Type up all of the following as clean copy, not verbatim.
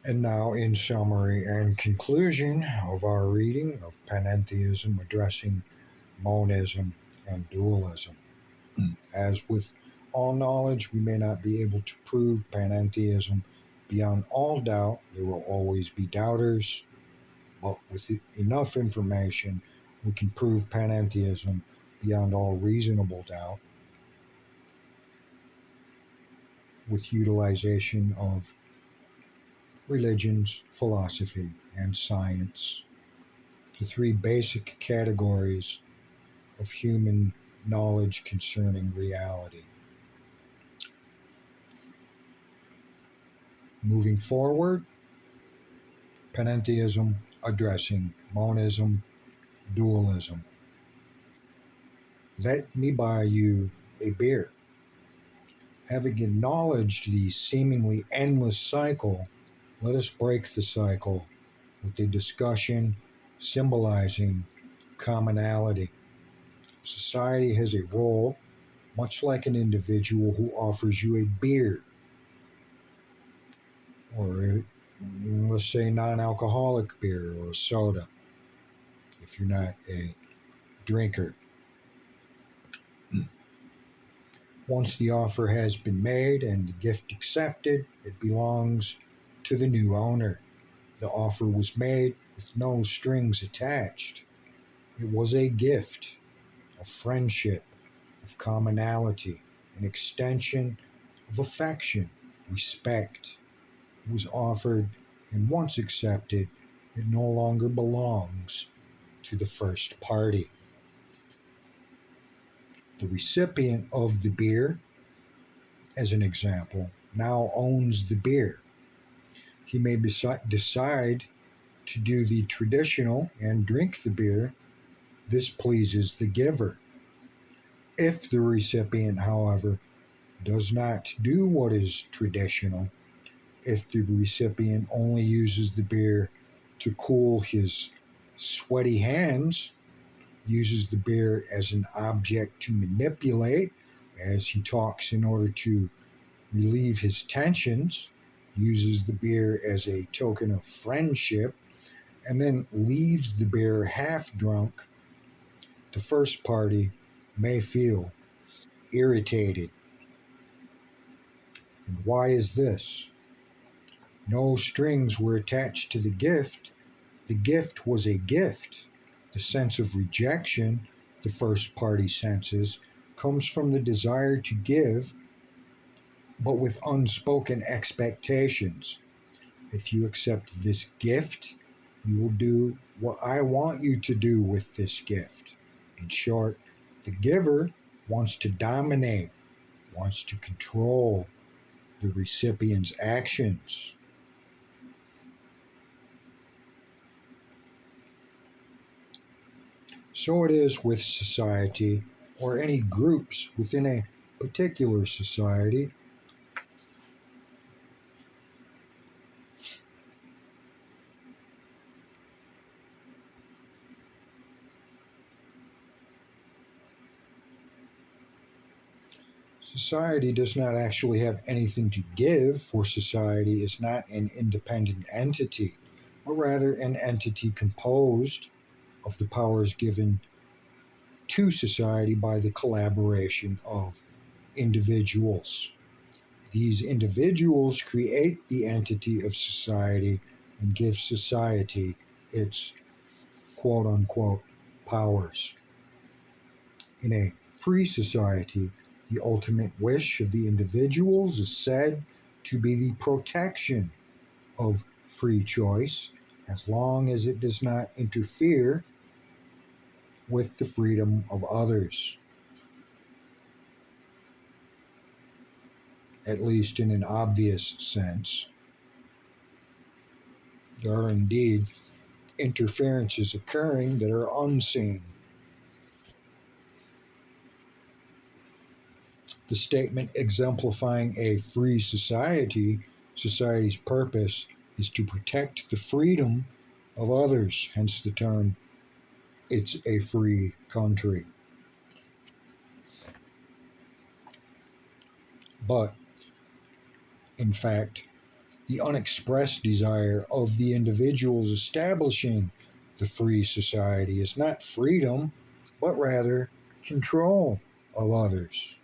And now, in summary and conclusion of our reading of Panentheism addressing monism and dualism. As with all knowledge, we may not be able to prove panentheism beyond all doubt. There will always be doubters, but with enough information, we can prove panentheism beyond all reasonable doubt with utilization of religions, philosophy, and science, the three basic categories of human knowledge concerning reality. Moving forward, panentheism addressing monism, dualism. Let me buy you a beer. Having acknowledged the seemingly endless cycle, let us break the cycle with a discussion symbolizing commonality. Society has a role, much like an individual who offers you a beer, or let's say non-alcoholic beer or soda, if you're not a drinker. Once the offer has been made and the gift accepted, it belongs to the new owner. The offer was made with no strings attached. It was a gift of friendship, of commonality, an extension of affection, respect. It was offered, and once accepted, it no longer belongs to the first party. The recipient of the beer, as an example, now owns the beer. He may decide to do the traditional and drink the beer. This pleases the giver. If the recipient, however, does not do what is traditional, if the recipient only uses the beer to cool his sweaty hands, uses the beer as an object to manipulate as he talks in order to relieve his tensions, uses the beer as a token of friendship, and then leaves the beer half drunk, the first party may feel irritated. And why is this? No strings were attached to the gift. The gift was a gift. The sense of rejection the first party senses comes from the desire to give, but with unspoken expectations. If you accept this gift, you will do what I want you to do with this gift. In short, the giver wants to dominate, wants to control the recipient's actions. So it is with society, or any groups within a particular society. Society does not actually have anything to give, for society is not an independent entity, but rather an entity composed of the powers given to society by the collaboration of individuals. These individuals create the entity of society and give society its quote-unquote powers. In a free society, the ultimate wish of the individuals is said to be the protection of free choice, as long as it does not interfere with the freedom of others, at least in an obvious sense. There are indeed interferences occurring that are unseen. The statement exemplifying a free society, society's purpose is to protect the freedom of others, hence the term, it's a free country. But, in fact, the unexpressed desire of the individuals establishing the free society is not freedom, but rather control of others.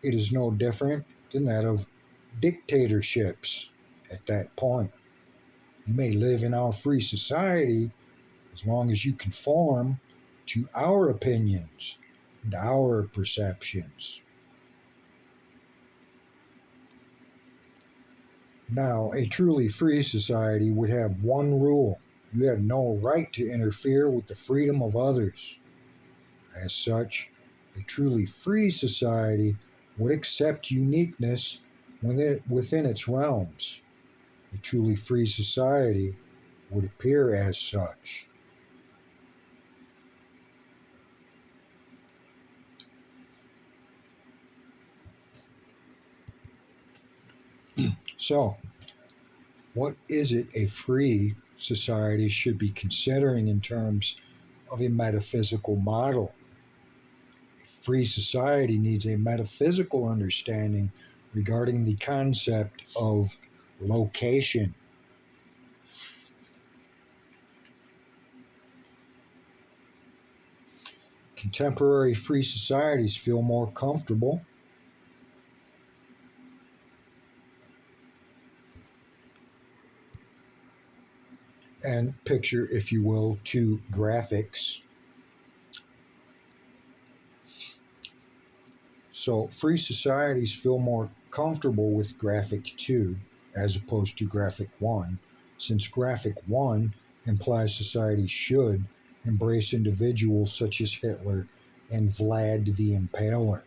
It is no different than that of dictatorships at that point. You may live in our free society as long as you conform to our opinions and our perceptions. Now, a truly free society would have one rule: you have no right to interfere with the freedom of others. As such, a truly free society would accept uniqueness within its realms. A truly free society would appear as such. So, what is it a free society should be considering in terms of a metaphysical model? A free society needs a metaphysical understanding regarding the concept of location. Contemporary free societies feel more comfortable and picture, if you will, two graphics. So free societies feel more comfortable with graphic 2 as opposed to graphic 1, since graphic 1 implies society should embrace individuals such as Hitler and Vlad the Impaler.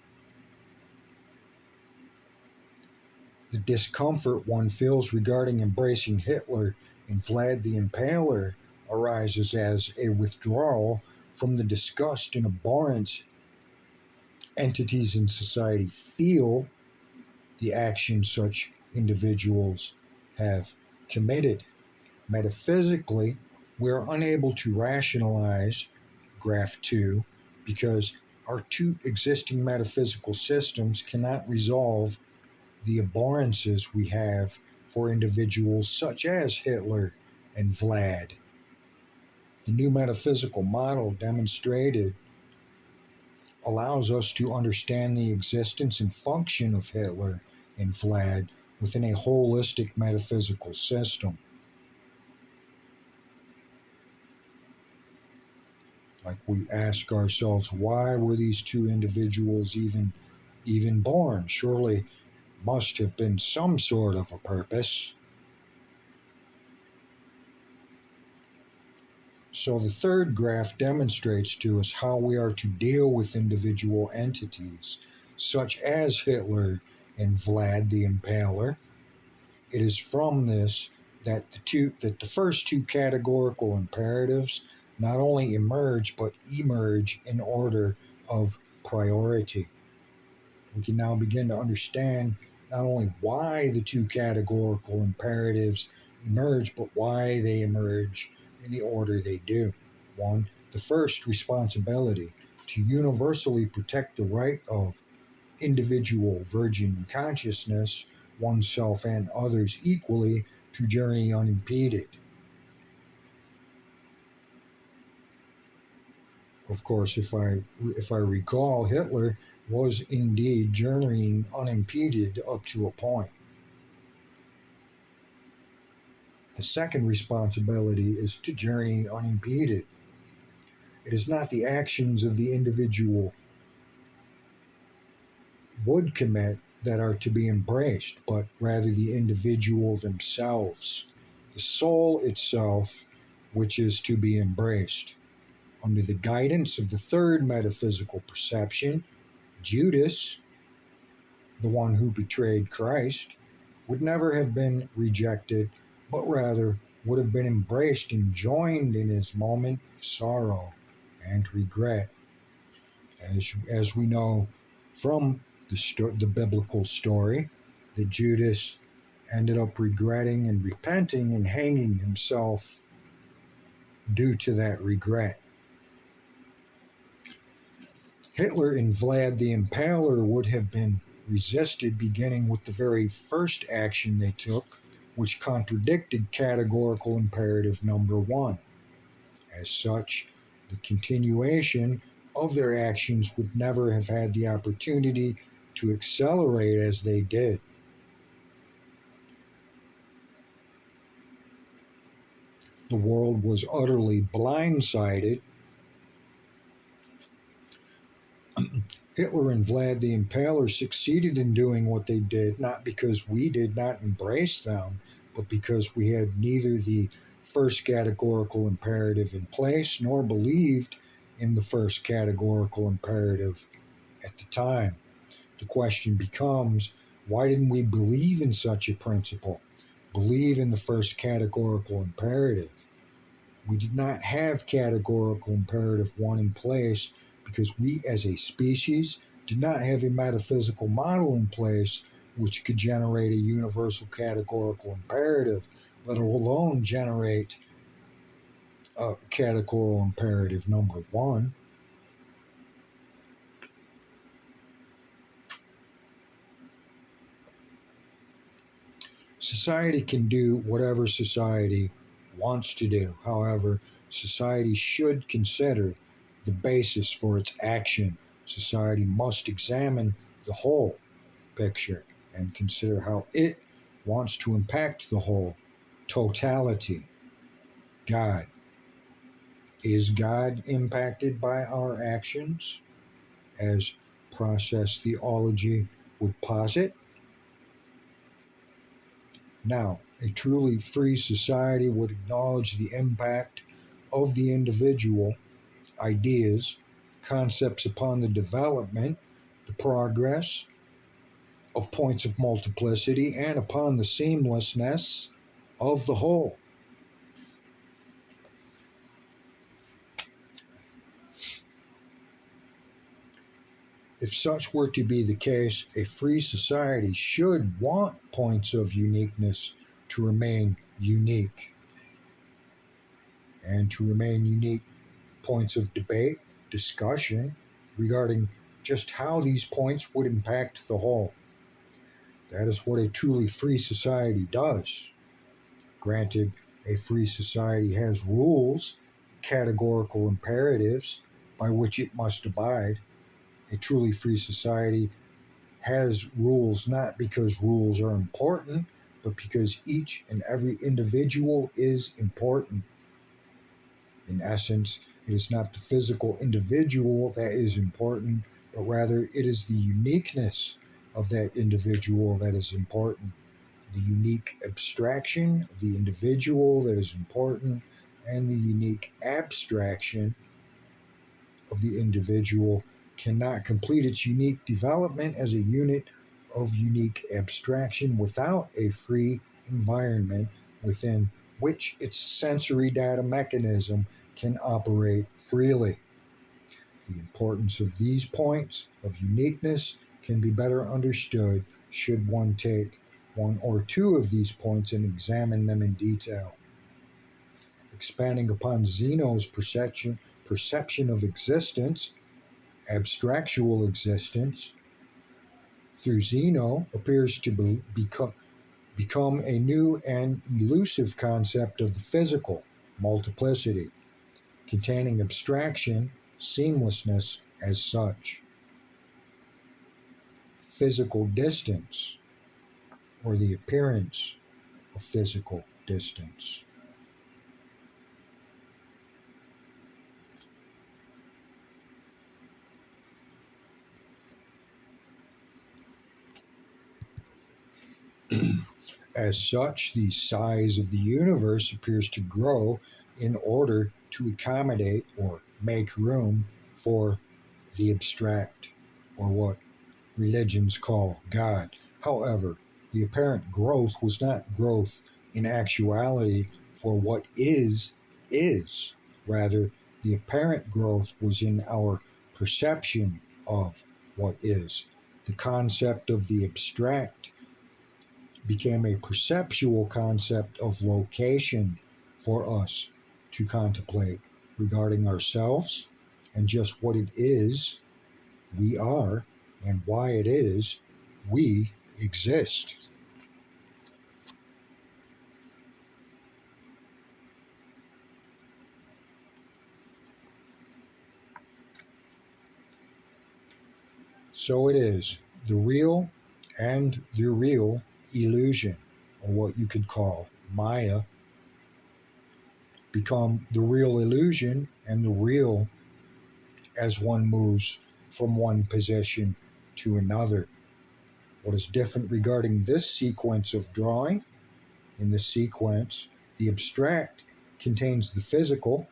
The discomfort one feels regarding embracing Hitler and Vlad the Impaler arises as a withdrawal from the disgust and abhorrence entities in society feel the actions such individuals have committed. Metaphysically, we are unable to rationalize graph 2 because our two existing metaphysical systems cannot resolve the abhorrences we have for individuals such as Hitler and Vlad. The new metaphysical model demonstrated allows us to understand the existence and function of Hitler and Vlad within a holistic metaphysical system. Like, we ask ourselves, why were these two individuals even born? Surely must have been some sort of a purpose. So the third graph demonstrates to us how we are to deal with individual entities, such as Hitler and Vlad the Impaler. It is from this that the first two categorical imperatives not only emerge but emerge in order of priority. We can now begin to understand not only why the two categorical imperatives emerge, but why they emerge in the order they do. One, the first responsibility to universally protect the right of individual virgin consciousness, oneself and others equally, to journey unimpeded. Of course, if I recall, Hitler was indeed journeying unimpeded up to a point. The second responsibility is to journey unimpeded. It is not the actions of the individual would commit that are to be embraced, but rather the individual themselves, the soul itself, which is to be embraced. Under the guidance of the third metaphysical perception, Judas, the one who betrayed Christ, would never have been rejected, but rather would have been embraced and joined in his moment of sorrow and regret. As we know from the biblical story, that Judas ended up regretting and repenting and hanging himself due to that regret. Hitler and Vlad the Impaler would have been resisted, beginning with the very first action they took, which contradicted categorical imperative number one. As such, the continuation of their actions would never have had the opportunity to accelerate as they did. The world was utterly blindsided. Hitler and Vlad the Impaler succeeded in doing what they did, not because we did not embrace them, but because we had neither the first categorical imperative in place nor believed in the first categorical imperative at the time. The question becomes, why didn't we believe in such a principle? Believe in the first categorical imperative? We did not have categorical imperative one in place because we as a species did not have a metaphysical model in place which could generate a universal categorical imperative, let alone generate a categorical imperative number one. Society can do whatever society wants to do. However, society should consider the basis for its action. Society must examine the whole picture and consider how it wants to impact the whole totality. God. Is God impacted by our actions, as process theology would posit? Now, a truly free society would acknowledge the impact of the individual ideas, concepts upon the development, the progress of points of multiplicity, and upon the seamlessness of the whole. If such were to be the case, a free society should want points of uniqueness to remain unique. And to remain unique, points of debate, discussion regarding just how these points would impact the whole. That is what a truly free society does. Granted, a free society has rules, categorical imperatives by which it must abide. A truly free society has rules not because rules are important, but because each and every individual is important. In essence, it is not the physical individual that is important, but rather it is the uniqueness of that individual that is important. The unique abstraction of the individual that is important, and the unique abstraction of the individual cannot complete its unique development as a unit of unique abstraction without a free environment within which its sensory data mechanism can operate freely. The importance of these points of uniqueness can be better understood should one take one or two of these points and examine them in detail. Expanding upon Zeno's perception of existence, abstractual existence, through Zeno appears to become a new and elusive concept of the physical, multiplicity, containing abstraction, seamlessness as such. Physical distance, or the appearance of physical distance. As such, the size of the universe appears to grow in order to accommodate or make room for the abstract, or what religions call God. However, the apparent growth was not growth in actuality for what is. Rather, the apparent growth was in our perception of what is. The concept of the abstract became a perceptual concept of location for us to contemplate regarding ourselves and just what it is we are and why it is we exist. So it is the real and the real illusion, or what you could call Maya, become the real illusion and the real as one moves from one position to another. What is different regarding this sequence of drawing? In this sequence, the abstract contains the physical.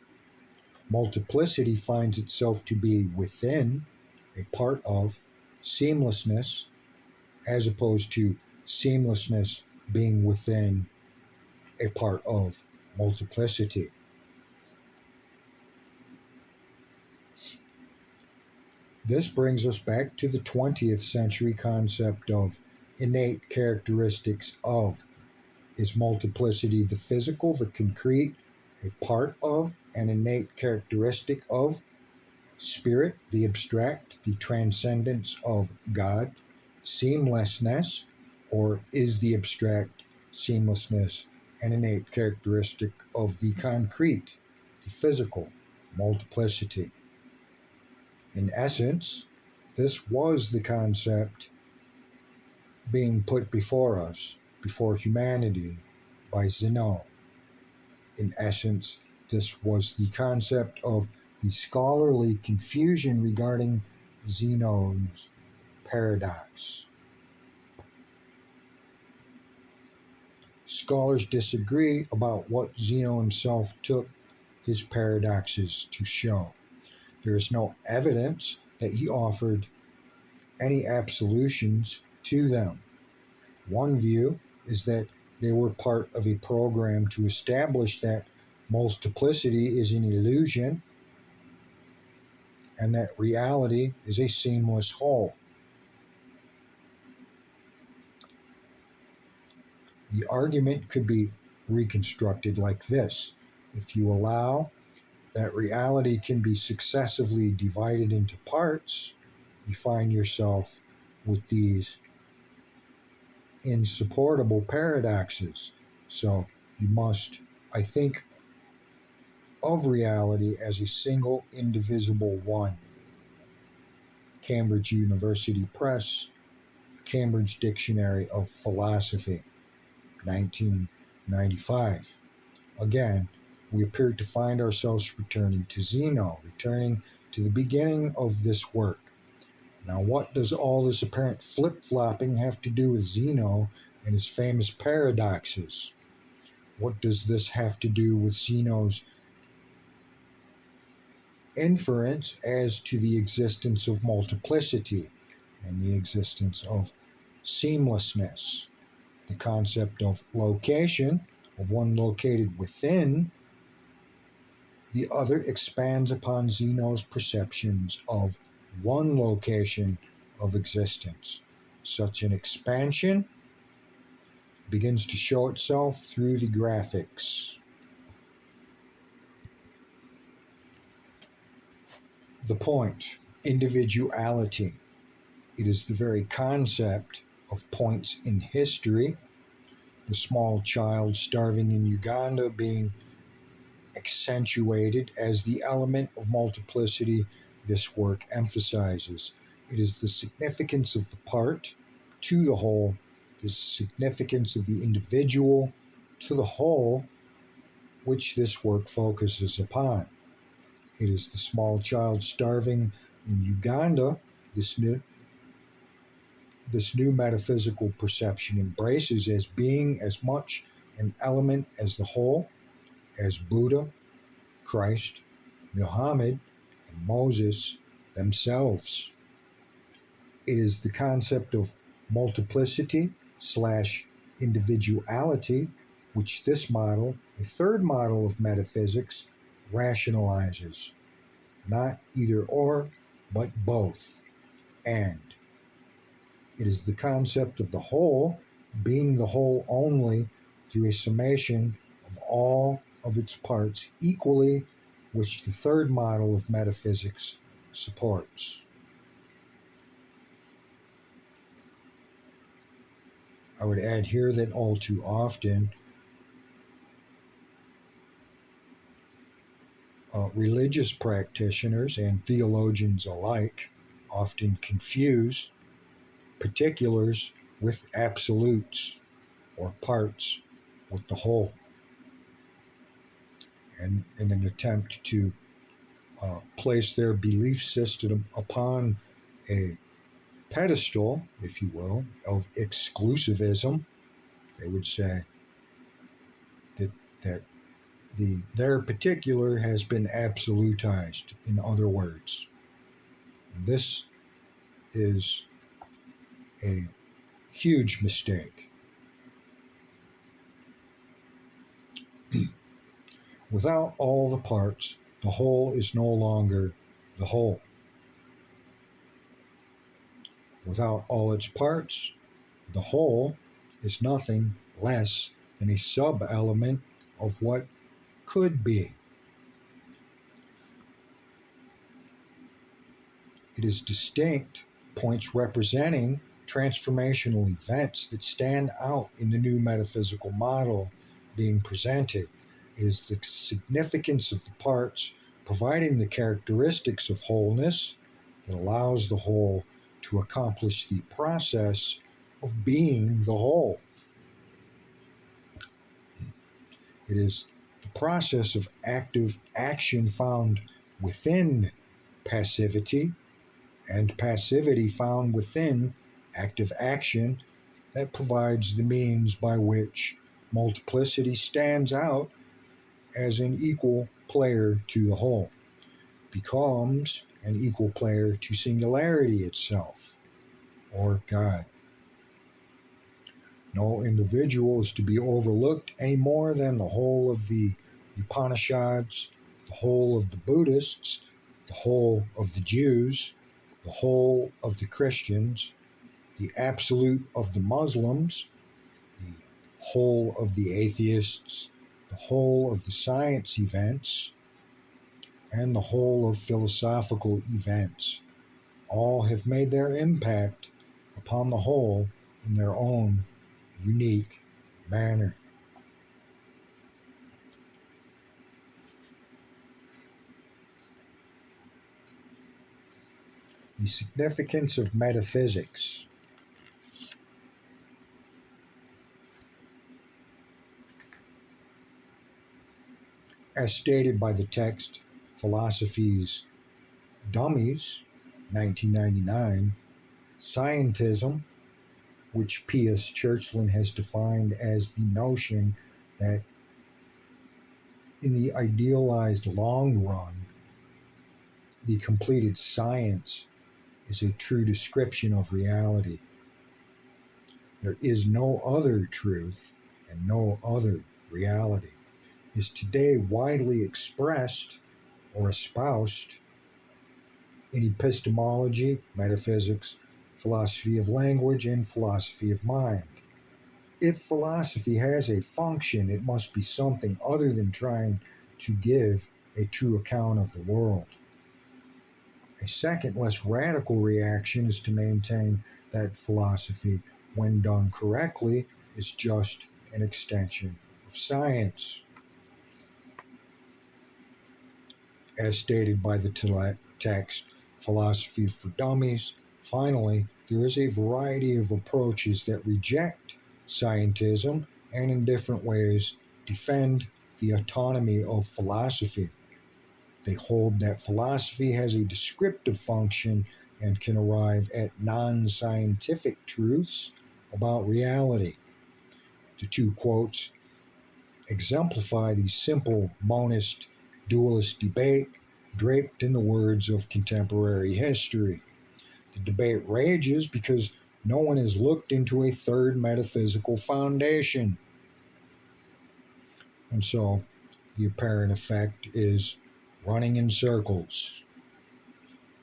Multiplicity finds itself to be within, a part of, seamlessness, as opposed to seamlessness being within, a part of multiplicity. This brings us back to the 20th century concept of innate characteristics of. Is multiplicity the physical, the concrete, a part of, an innate characteristic of spirit, the abstract, the transcendence of God, seamlessness, or is the abstract seamlessness an innate characteristic of the concrete, the physical, multiplicity? In essence, this was the concept being put before us, before humanity, by Zeno. In essence, this was the concept of the scholarly confusion regarding Zeno's paradox. Scholars disagree about what Zeno himself took his paradoxes to show. There is no evidence that he offered any absolutions to them. One view is that they were part of a program to establish that multiplicity is an illusion and that reality is a seamless whole. The argument could be reconstructed like this. If you allow that reality can be successively divided into parts, you find yourself with these insupportable paradoxes. So you must, I think, of reality as a single indivisible one. Cambridge University Press, Cambridge Dictionary of Philosophy, 1995. Again, we appear to find ourselves returning to Zeno, returning to the beginning of this work. Now, what does all this apparent flip-flopping have to do with Zeno and his famous paradoxes? What does this have to do with Zeno's inference as to the existence of multiplicity and the existence of seamlessness? The concept of location, of one located within the other, expands upon Zeno's perceptions of one location of existence. Such an expansion begins to show itself through the graphics. The point, individuality. It is the very concept of points in history, the small child starving in Uganda being accentuated as the element of multiplicity this work emphasizes. It is the significance of the part to the whole, the significance of the individual to the whole, which this work focuses upon. It is the small child starving in Uganda. This new metaphysical perception embraces as being as much an element as the whole as Buddha, Christ, Muhammad, and Moses themselves. It is the concept of multiplicity / individuality which this model, a third model of metaphysics, rationalizes. Not either or, but both. And it is the concept of the whole being the whole only through a summation of all of its parts equally, which the third model of metaphysics supports. I would add here that all too often religious practitioners and theologians alike often confuse particulars with absolutes, or parts with the whole, and in an attempt to place their belief system upon a pedestal, if you will, of exclusivism. They would say that their particular has been absolutized, in other words. And this is a huge mistake. Without all the parts, the whole is no longer the whole. Without all its parts, the whole is nothing less than a sub-element of what could be. It is distinct points representing transformational events that stand out in the new metaphysical model being presented. It is the significance of the parts providing the characteristics of wholeness that allows the whole to accomplish the process of being the whole. It is the process of active action found within passivity, and passivity found within active action, that provides the means by which multiplicity stands out as an equal player to the whole, becomes an equal player to singularity itself, or God. No individual is to be overlooked any more than the whole of the Upanishads, the whole of the Buddhists, the whole of the Jews, the whole of the Christians, the absolute of the Muslims, the whole of the atheists, the whole of the science events, and the whole of philosophical events. All have made their impact upon the whole in their own unique manner. The significance of metaphysics. As stated by the text Philosophy's Dummies, 1999, scientism, which P.S. Churchland has defined as the notion that in the idealized long run, the completed science is a true description of reality. There is no other truth and no other reality, is today widely expressed or espoused in epistemology, metaphysics, philosophy of language, and philosophy of mind. If philosophy has a function, it must be something other than trying to give a true account of the world. A second, less radical reaction is to maintain that philosophy, when done correctly, is just an extension of science. As stated by the text Philosophy for Dummies, finally, there is a variety of approaches that reject scientism and in different ways defend the autonomy of philosophy. They hold that philosophy has a descriptive function and can arrive at non-scientific truths about reality. The two quotes exemplify the simple monist dualist debate draped in the words of contemporary history. The debate rages because no one has looked into a third metaphysical foundation. And so the apparent effect is running in circles.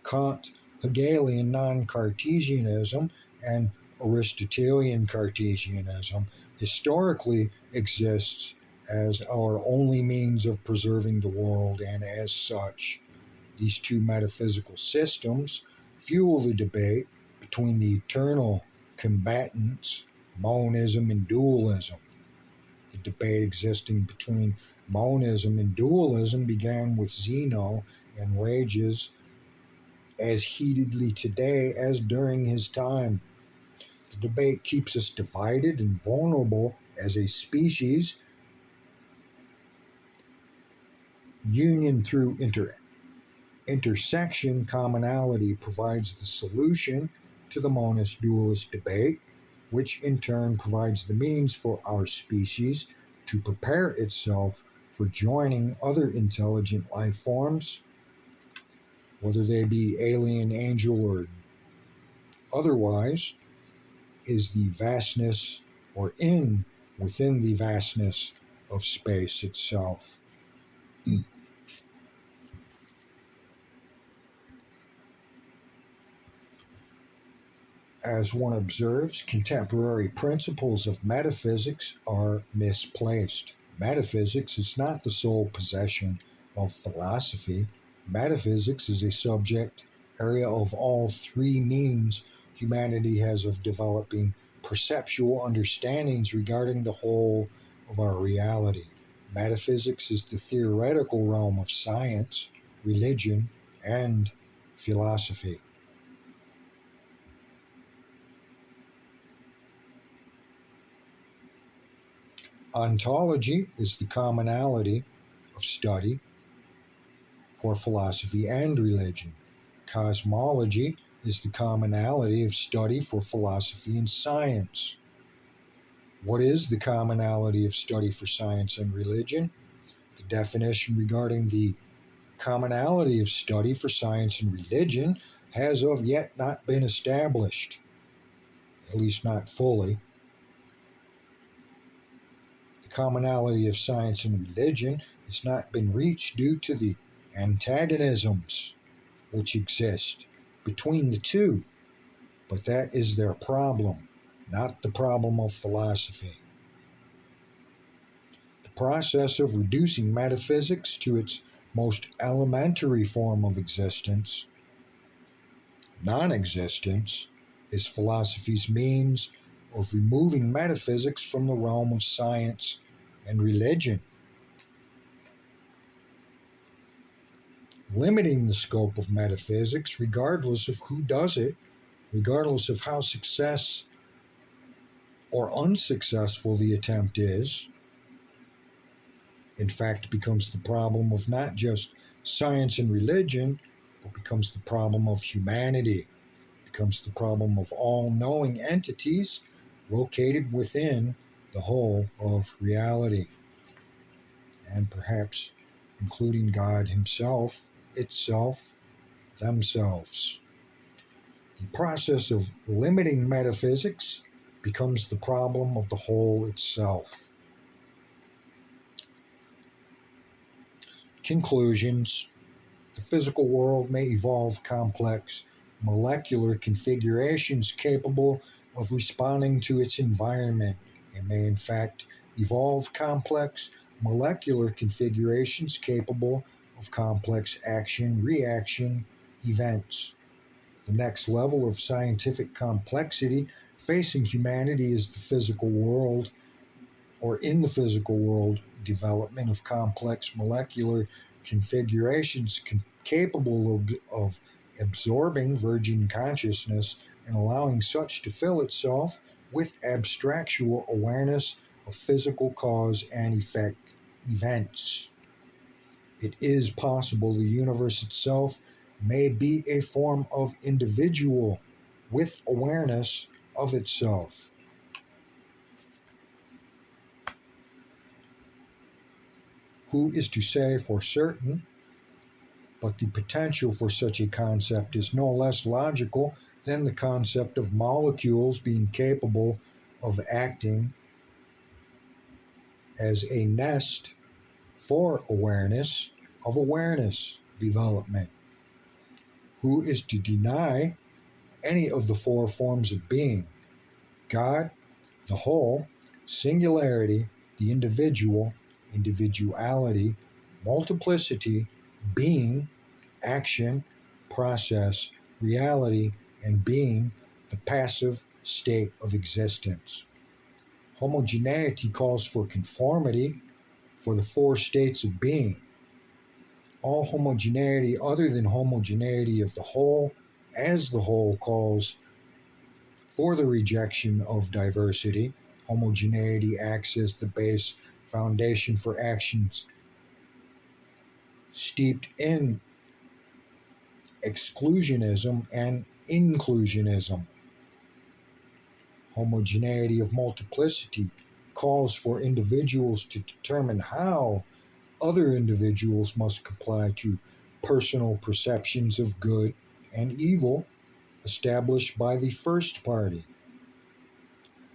Kant, Hegelian non-Cartesianism, and Aristotelian Cartesianism historically exists as our only means of preserving the world, and as such, these two metaphysical systems fuel the debate between the eternal combatants, monism and dualism. The debate existing between monism and dualism began with Zeno and rages as heatedly today as during his time. The debate keeps us divided and vulnerable as a species. Union through intersection commonality provides the solution to the monist-dualist debate, which in turn provides the means for our species to prepare itself for joining other intelligent life forms, whether they be alien, angel, or otherwise, is the vastness or within the vastness of space itself. As one observes, contemporary principles of metaphysics are misplaced. Metaphysics is not the sole possession of philosophy. Metaphysics is a subject area of all three means humanity has of developing perceptual understandings regarding the whole of our reality. Metaphysics is the theoretical realm of science, religion, and philosophy. Ontology is the commonality of study for philosophy and religion. Cosmology is the commonality of study for philosophy and science. What is the commonality of study for science and religion? The definition regarding the commonality of study for science and religion has of yet not been established, at least not fully. Commonality of science and religion has not been reached due to the antagonisms which exist between the two, but that is their problem, not the problem of philosophy. The process of reducing metaphysics to its most elementary form of existence, non-existence, is philosophy's means of removing metaphysics from the realm of science and religion, limiting the scope of metaphysics regardless of who does it, regardless of how successful or unsuccessful the attempt is, in fact becomes the problem of not just science and religion, but becomes the problem of humanity, becomes the problem of all-knowing entities located within the whole of reality, and perhaps including God himself, itself, themselves. The process of limiting metaphysics becomes the problem of the whole itself. Conclusions. The physical world may evolve complex molecular configurations capable of responding to its environment. It may in fact evolve complex molecular configurations capable of complex action-reaction events. The next level of scientific complexity facing humanity is the physical world, or in the physical world, development of complex molecular configurations capable of absorbing virgin consciousness and allowing such to fill itself with abstractual awareness of physical cause and effect events. It is possible the universe itself may be a form of individual with awareness of itself. Who is to say for certain? But the potential for such a concept is no less logical than the concept of molecules being capable of acting as a nest for awareness of awareness development. Who is to deny any of the four forms of being? God, the whole, singularity, the individual, individuality, multiplicity, being, action, process, reality, and being, the passive state of existence. Homogeneity calls for conformity for the four states of being. All homogeneity other than homogeneity of the whole as the whole calls for the rejection of diversity. Homogeneity acts as the base foundation for actions steeped in exclusionism and inclusionism. Homogeneity of multiplicity calls for individuals to determine how other individuals must comply to personal perceptions of good and evil established by the first party.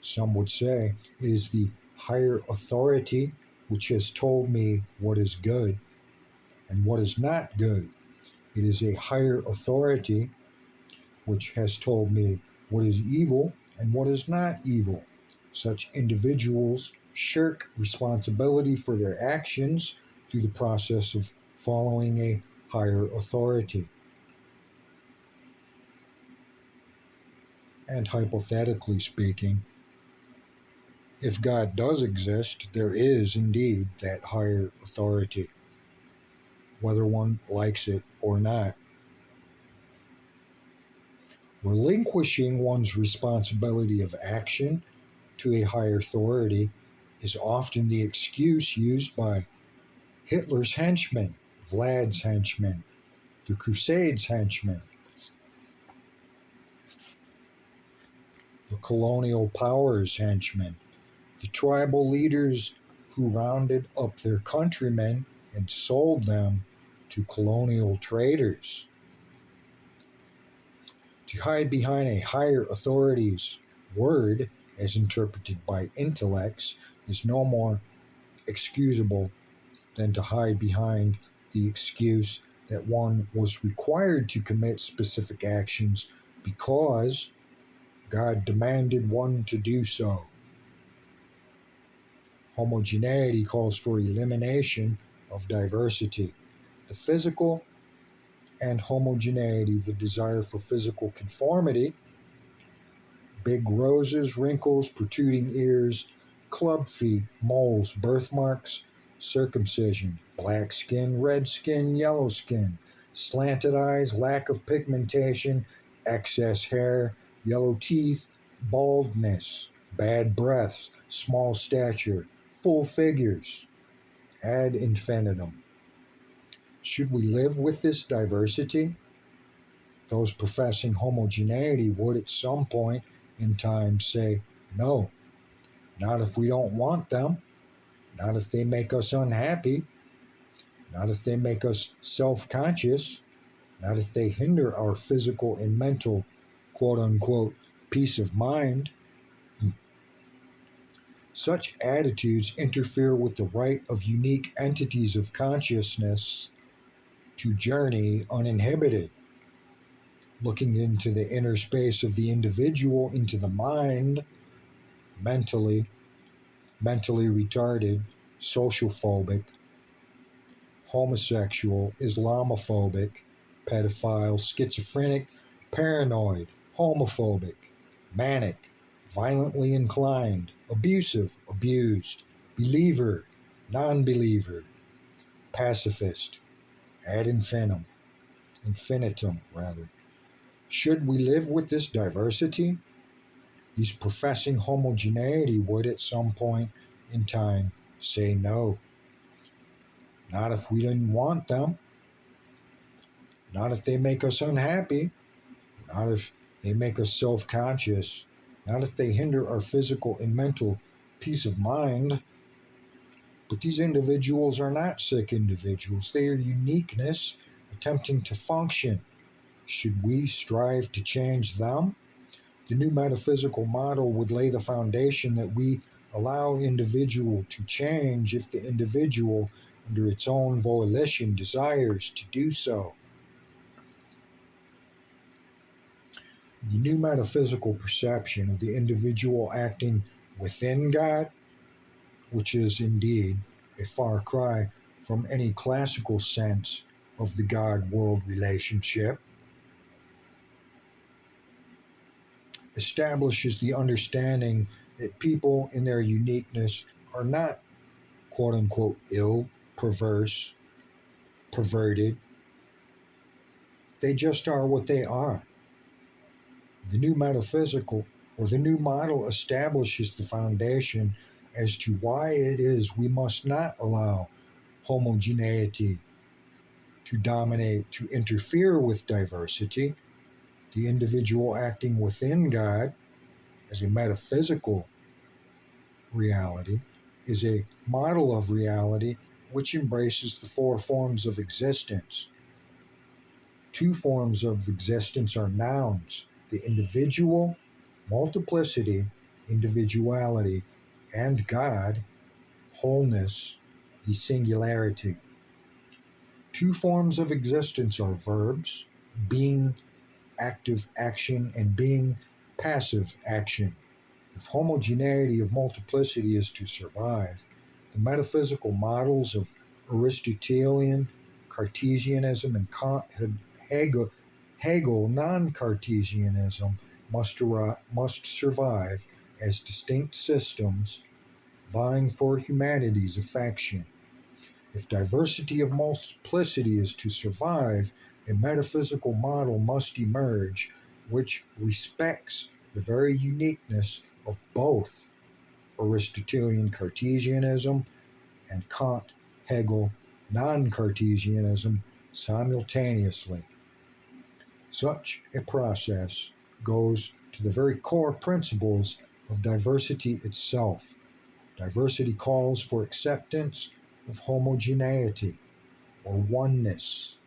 Some would say it is the higher authority which has told me what is good and what is not good. It is a higher authority which has told me what is evil and what is not evil. Such individuals shirk responsibility for their actions through the process of following a higher authority. And hypothetically speaking, if God does exist, there is indeed that higher authority, whether one likes it or not. Relinquishing one's responsibility of action to a higher authority is often the excuse used by Hitler's henchmen, Vlad's henchmen, the Crusades' henchmen, the colonial powers' henchmen, the tribal leaders who rounded up their countrymen and sold them to colonial traders. To hide behind a higher authority's word, as interpreted by intellects, is no more excusable than to hide behind the excuse that one was required to commit specific actions because God demanded one to do so. Homogeneity calls for elimination of diversity. The physical and homogeneity, the desire for physical conformity, big roses, wrinkles, protruding ears, club feet, moles, birthmarks, circumcision, black skin, red skin, yellow skin, slanted eyes, lack of pigmentation, excess hair, yellow teeth, baldness, bad breaths, small stature, full figures, ad infinitum. Should we live with this diversity? Those professing homogeneity would at some point in time say, no, not if we don't want them, not if they make us unhappy, not if they make us self-conscious, not if they hinder our physical and mental, quote-unquote, peace of mind. Such attitudes interfere with the right of unique entities of consciousness to journey uninhibited, looking into the inner space of the individual, into the mind, mentally retarded, sociophobic, homosexual, Islamophobic, pedophile, schizophrenic, paranoid, homophobic, manic, violently inclined, abusive, abused, believer, non-believer, pacifist, ad infinitum. Should we live with this diversity? These professing homogeneity would at some point in time say no. Not if we didn't want them. Not if they make us unhappy. Not if they make us self-conscious. Not if they hinder our physical and mental peace of mind. But these individuals are not sick individuals. They are uniqueness attempting to function. Should we strive to change them? The new metaphysical model would lay the foundation that we allow individual to change if the individual, under its own volition, desires to do so. The new metaphysical perception of the individual acting within God, which is indeed a far cry from any classical sense of the God-world relationship, establishes the understanding that people in their uniqueness are not quote-unquote ill, perverse, perverted. They just are what they are. The new metaphysical or the new model establishes the foundation as to why it is we must not allow homogeneity to dominate, to interfere with diversity. The individual acting within God as a metaphysical reality is a model of reality which embraces the four forms of existence. Two forms of existence are nouns: the individual, multiplicity, individuality, and God, wholeness, the singularity. Two forms of existence are verbs: being, active action, and being, passive action. If homogeneity of multiplicity is to survive, the metaphysical models of Aristotelian Cartesianism and Hegel non-Cartesianism must survive as distinct systems vying for humanity's affection. If diversity of multiplicity is to survive, a metaphysical model must emerge which respects the very uniqueness of both Aristotelian Cartesianism and Kant Hegel non-Cartesianism simultaneously. Such a process goes to the very core principles of diversity itself. Diversity calls for acceptance of homogeneity or oneness.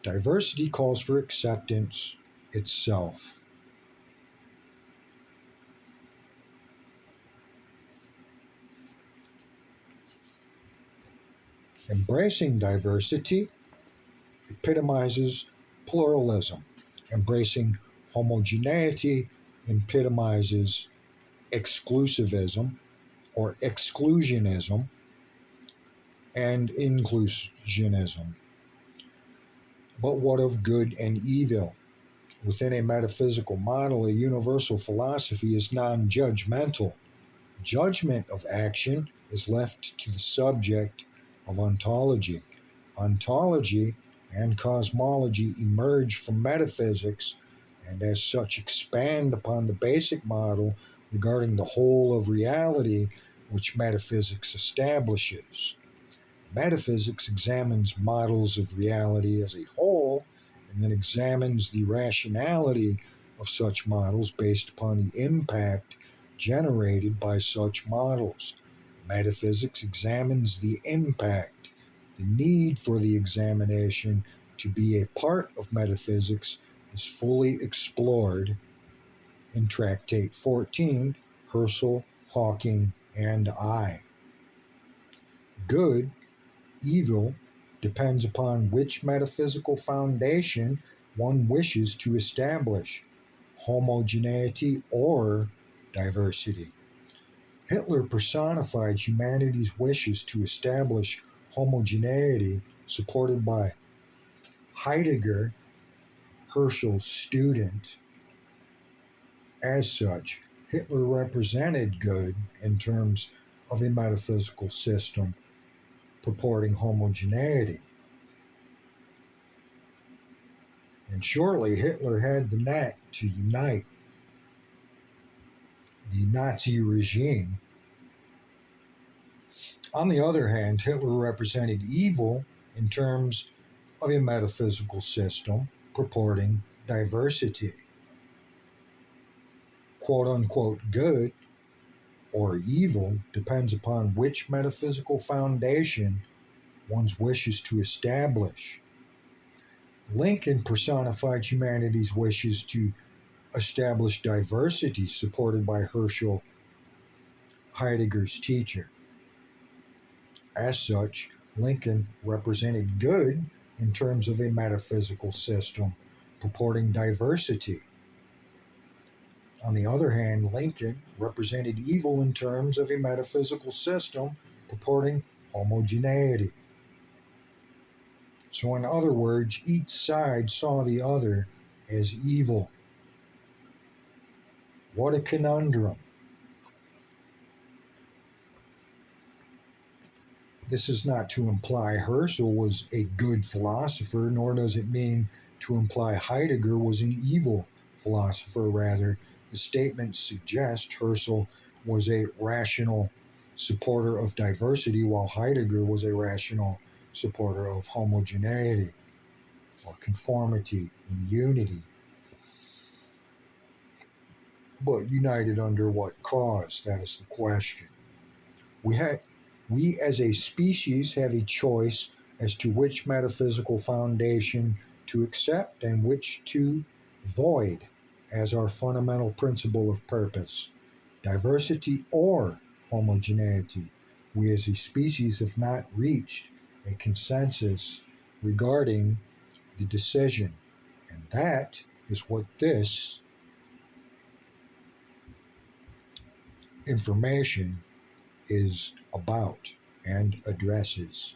Diversity calls for acceptance itself. Embracing diversity epitomizes pluralism. Embracing homogeneity epitomizes exclusivism or exclusionism and inclusionism. But what of good and evil? Within a metaphysical model, a universal philosophy is non-judgmental. Judgment of action is left to the subject of ontology. Ontology and cosmology emerge from metaphysics and as such expand upon the basic model regarding the whole of reality which metaphysics establishes. Metaphysics examines models of reality as a whole and then examines the rationality of such models based upon the impact generated by such models. Metaphysics examines the impact. The need for the examination to be a part of metaphysics is fully explored in Tractate 14, Herschel, Hawking, and I. Good, evil, depends upon which metaphysical foundation one wishes to establish, homogeneity or diversity. Hitler personified humanity's wishes to establish homogeneity, supported by Heidegger, Herschel's student. As such, Hitler represented good in terms of a metaphysical system purporting homogeneity. And shortly, Hitler had the knack to unite the Nazi regime. On the other hand, Hitler represented evil in terms of a metaphysical system purporting diversity. Quote-unquote good or evil depends upon which metaphysical foundation one wishes to establish. Lincoln personified humanity's wishes to establish diversity, supported by Herschel, Heidegger's teacher. As such, Lincoln represented good in terms of a metaphysical system purporting diversity. On the other hand, Lincoln represented evil in terms of a metaphysical system purporting homogeneity. So in other words, each side saw the other as evil. What a conundrum. This is not to imply Husserl was a good philosopher, nor does it mean to imply Heidegger was an evil philosopher. Rather, the statement suggests Husserl was a rational supporter of diversity, while Heidegger was a rational supporter of homogeneity or conformity and unity. But united under what cause? That is the question. We as a species have a choice as to which metaphysical foundation to accept and which to void as our fundamental principle of purpose, diversity or homogeneity. We as a species have not reached a consensus regarding the decision, and that is what this information is about and addresses.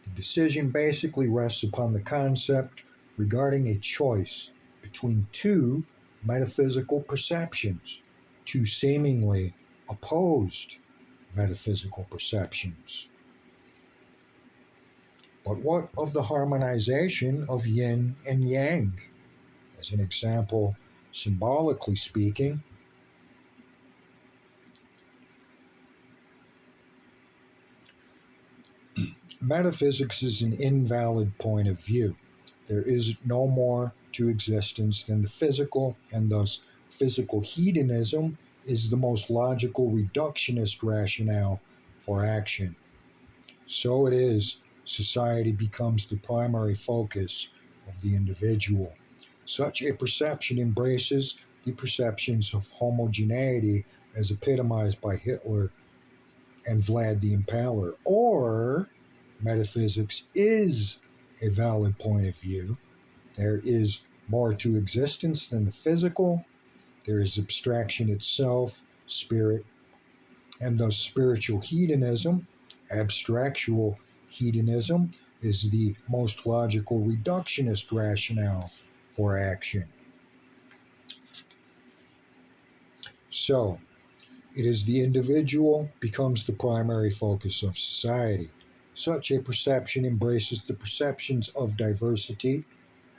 The decision basically rests upon the concept regarding a choice between two metaphysical perceptions, two seemingly opposed metaphysical perceptions. But what of the harmonization of yin and yang? As an example, symbolically speaking, metaphysics is an invalid point of view. There is no more to existence than the physical, and thus physical hedonism is the most logical reductionist rationale for action. So it is, society becomes the primary focus of the individual. Such a perception embraces the perceptions of homogeneity as epitomized by Hitler and Vlad the Impaler, or metaphysics is a valid point of view. There is more to existence than the physical. There is abstraction itself, spirit, and thus spiritual hedonism, abstractual hedonism, is the most logical reductionist rationale for action. So, it is the individual becomes the primary focus of society. Such a perception embraces the perceptions of diversity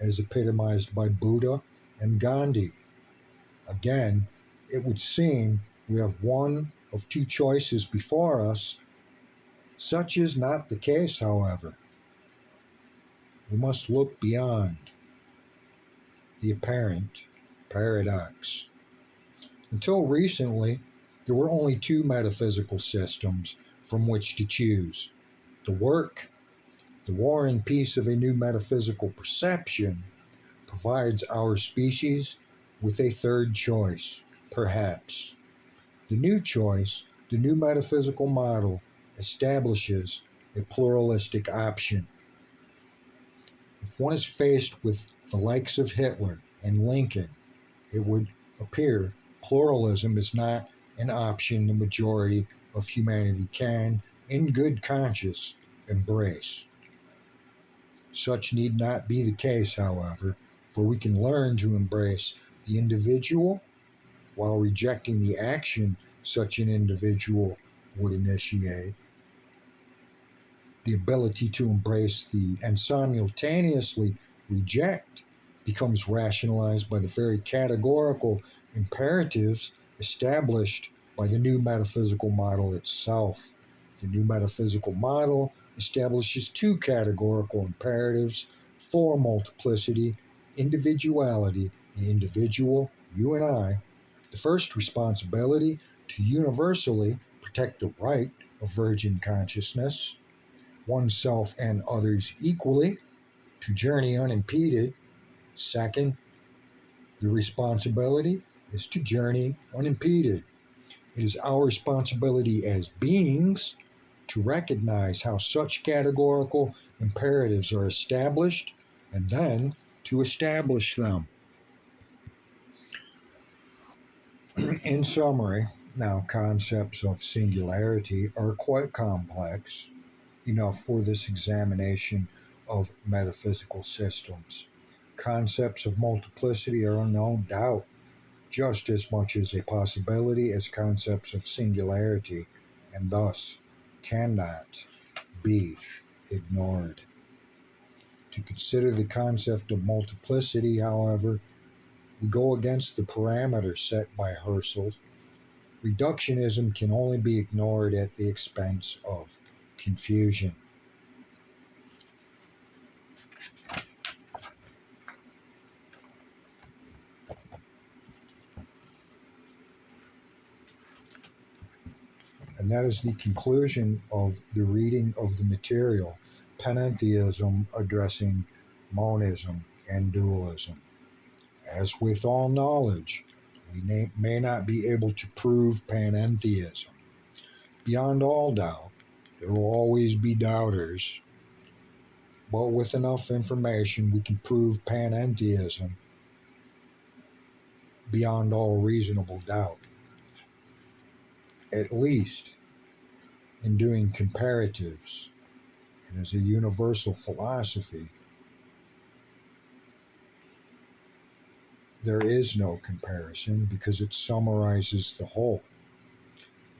as epitomized by Buddha and Gandhi. Again, it would seem we have one of two choices before us. Such is not the case, however. We must look beyond the apparent paradox. Until recently, there were only two metaphysical systems from which to choose. The War and Peace of a New Metaphysical Perception provides our species with a third choice, perhaps. The new choice, the new metaphysical model, establishes a pluralistic option. If one is faced with the likes of Hitler and Lincoln, it would appear pluralism is not an option the majority of humanity can, in good conscience, embrace. Such need not be the case, however, for we can learn to embrace the individual while rejecting the action such an individual would initiate. The ability to embrace and simultaneously reject becomes rationalized by the very categorical imperatives established by the new metaphysical model itself. The new metaphysical model establishes two categorical imperatives for multiplicity, individuality, the individual, you and I. The first, responsibility to universally protect the right of virgin consciousness, oneself and others equally, to journey unimpeded. Second, the responsibility is to journey unimpeded. It is our responsibility as beings to recognize how such categorical imperatives are established and then to establish them. In summary, now concepts of singularity are quite complex enough for this examination of metaphysical systems. Concepts of multiplicity are no doubt just as much as a possibility as concepts of singularity, and thus cannot be ignored. To consider the concept of multiplicity, however, we go against the parameters set by Husserl. Reductionism can only be ignored at the expense of confusion. And that is the conclusion of the reading of the material, Panentheism addressing monism and dualism. As with all knowledge, we may not be able to prove panentheism. Beyond all doubt, there will always be doubters, but with enough information we can prove panentheism beyond all reasonable doubt. At least in doing comparatives, and as a universal philosophy, there is no comparison because it summarizes the whole.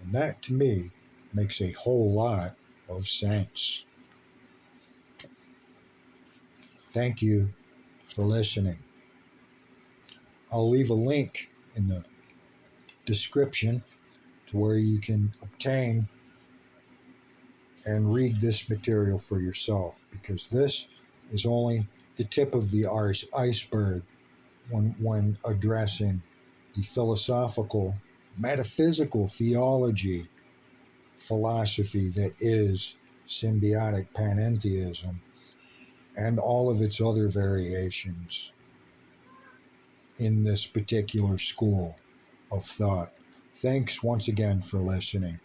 And that, to me, makes a whole lot of sense. Thank you for listening. I'll leave a link in the description to where you can obtain and read this material for yourself, because this is only the tip of the iceberg when addressing the philosophical, metaphysical theology philosophy that is symbiotic panentheism and all of its other variations in this particular school of thought. Thanks once again for listening.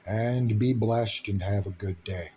And be blessed and have a good day.